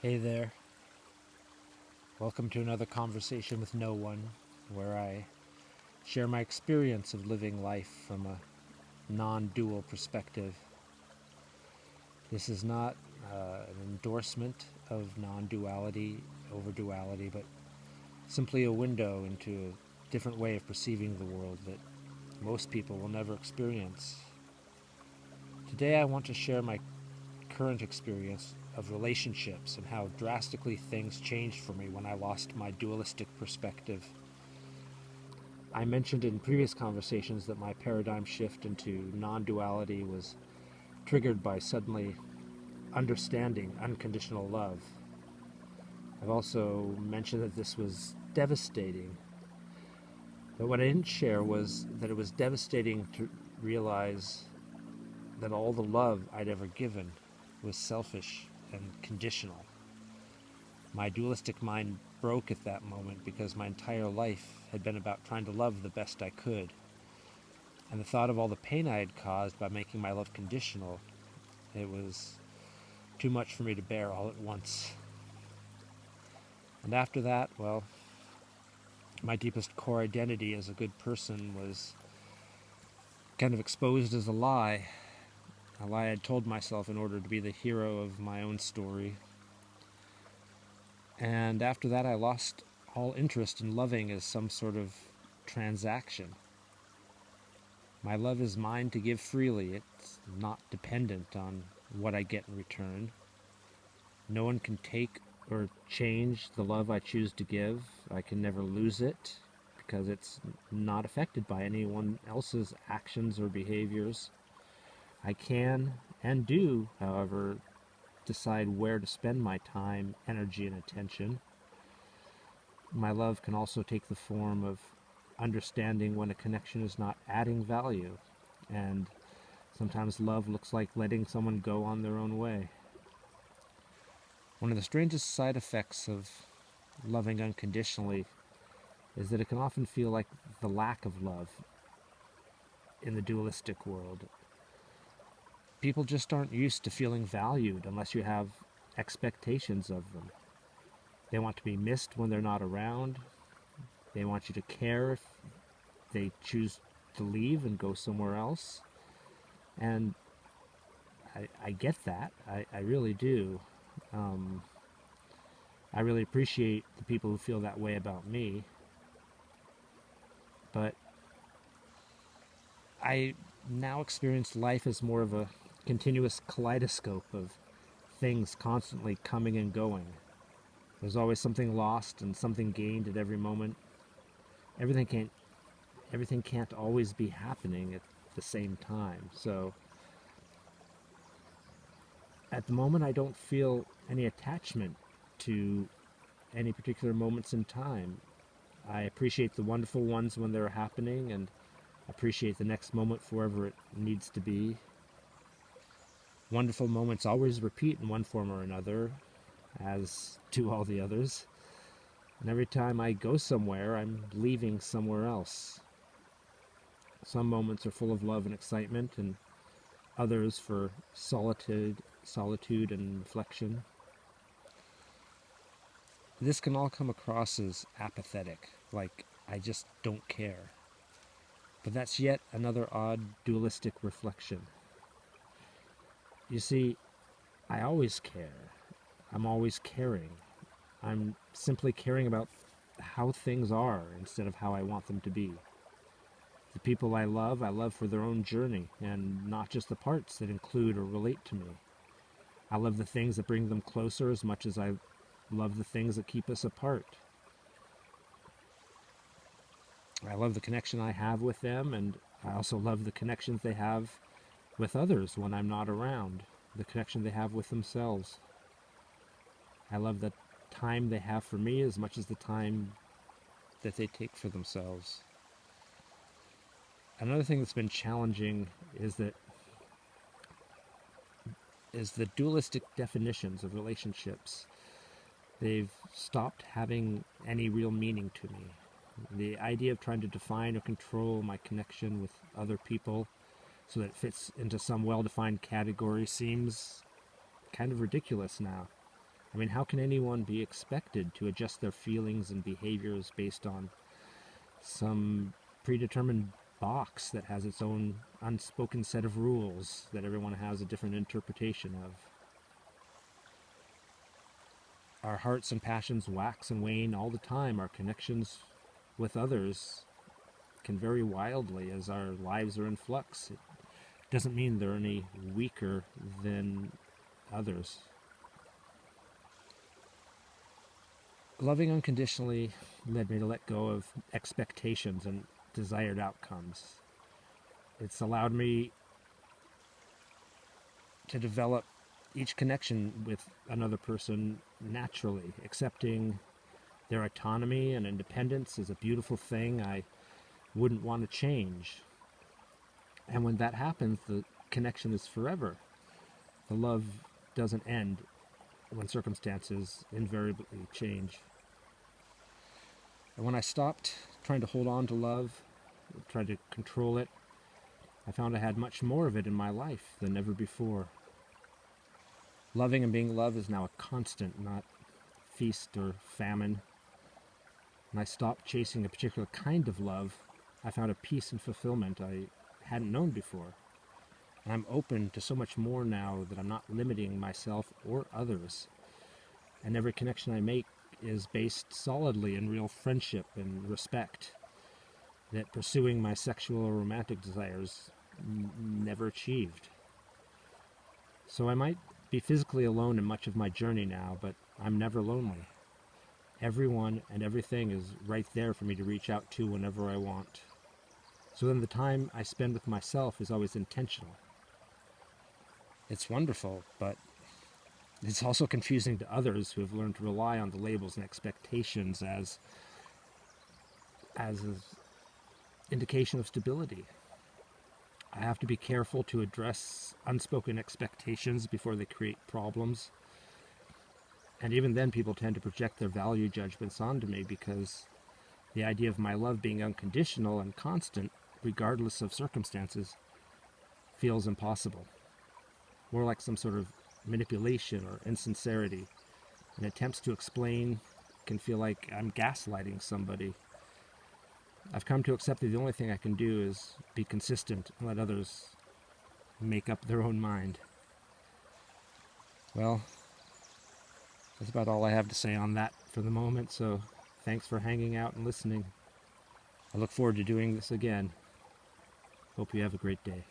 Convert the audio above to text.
Hey there. Welcome to another conversation with no one, where I share my experience of living life from a non dual perspective. This is not an endorsement of non duality over duality, but simply a window into a different way of perceiving the world that most people will never experience. Today, I want to share my current experience of relationships and how drastically things changed for me when I lost my dualistic perspective. I mentioned in previous conversations that my paradigm shift into non duality was triggered by suddenly understanding unconditional love. I've also mentioned that this was devastating, but what I didn't share was that it was devastating to realize that all the love I'd ever given was selfish and conditional. My dualistic mind broke at that moment because my entire life had been about trying to love the best I could. And the thought of all the pain I had caused by making my love conditional, it was too much for me to bear all at once. And after that, well, my deepest core identity as a good person was kind of exposed as a lie I'd told myself in order to be the hero of my own story. And after that, I lost all interest in loving as some sort of transaction. My love is mine to give freely. It's not dependent on what I get in return. No one can take or change the love I choose to give. I can never lose it because it's not affected by anyone else's actions or behaviors. I can and do, however, decide where to spend my time, energy, and attention. My love can also take the form of understanding when a connection is not adding value, and sometimes love looks like letting someone go on their own way. One of the strangest side effects of loving unconditionally is that it can often feel like the lack of love in the dualistic world. People just aren't used to feeling valued unless you have expectations of them. They want to be missed when they're not around. They want you to care if they choose to leave and go somewhere else. And I get that. I really do. Um, I really appreciate the people who feel that way about me. But I now experience life as more of a continuous kaleidoscope of things constantly coming and going. There's always something lost and something gained at every moment. Everything can't everything can't always be happening at the same time. So at the moment I don't feel any attachment to any particular moments in time. I appreciate the wonderful ones when they're happening and appreciate the next moment for wherever it needs to be. Wonderful moments always repeat in one form or another, as do all the others. And every time I go somewhere, I'm leaving somewhere else. Some moments are full of love and excitement, and others for solitude and reflection. This can all come across as apathetic, like I just don't care. But that's yet another odd dualistic reflection. You see, I always care. I'm always caring. I'm simply caring about how things are instead of how I want them to be. The people I love for their own journey and not just the parts that include or relate to me. I love the things that bring them closer as much as I love the things that keep us apart. I love the connection I have with them, and I also love the connections they have with others when I'm not around, the connection they have with themselves. I love the time they have for me as much as the time that they take for themselves. Another thing that's been challenging is the dualistic definitions of relationships. They've stopped having any real meaning to me. The idea of trying to define or control my connection with other people so that it fits into some well-defined category seems kind of ridiculous now. I mean, how can anyone be expected to adjust their feelings and behaviors based on some predetermined box that has its own unspoken set of rules that everyone has a different interpretation of? Our hearts and passions wax and wane all the time. Our connections with others can vary wildly as our lives are in flux. It doesn't mean they're any weaker than others. Loving unconditionally led me to let go of expectations and desired outcomes. It's allowed me to develop each connection with another person naturally. Accepting their autonomy and independence is a beautiful thing I wouldn't want to change. And when that happens, the connection is forever. The love doesn't end when circumstances invariably change. And when I stopped trying to hold on to love, tried to control it, I found I had much more of it in my life than ever before. Loving and being loved is now a constant, not feast or famine. When I stopped chasing a particular kind of love, I found a peace and fulfillment I hadn't known before. And I'm open to so much more now that I'm not limiting myself or others. And every connection I make is based solidly in real friendship and respect that pursuing my sexual or romantic desires never achieved. So I might be physically alone in much of my journey now, but I'm never lonely. Everyone and everything is right there for me to reach out to whenever I want. So then the time I spend with myself is always intentional. It's wonderful, but it's also confusing to others who have learned to rely on the labels and expectations as an indication of stability. I have to be careful to address unspoken expectations before they create problems. And even then, people tend to project their value judgments onto me because the idea of my love being unconditional and constant, regardless of circumstances, feels impossible. More like some sort of manipulation or insincerity. And attempts to explain can feel like I'm gaslighting somebody. I've come to accept that the only thing I can do is be consistent and let others make up their own mind. Well, that's about all I have to say on that for the moment, so thanks for hanging out and listening. I look forward to doing this again. Hope you have a great day.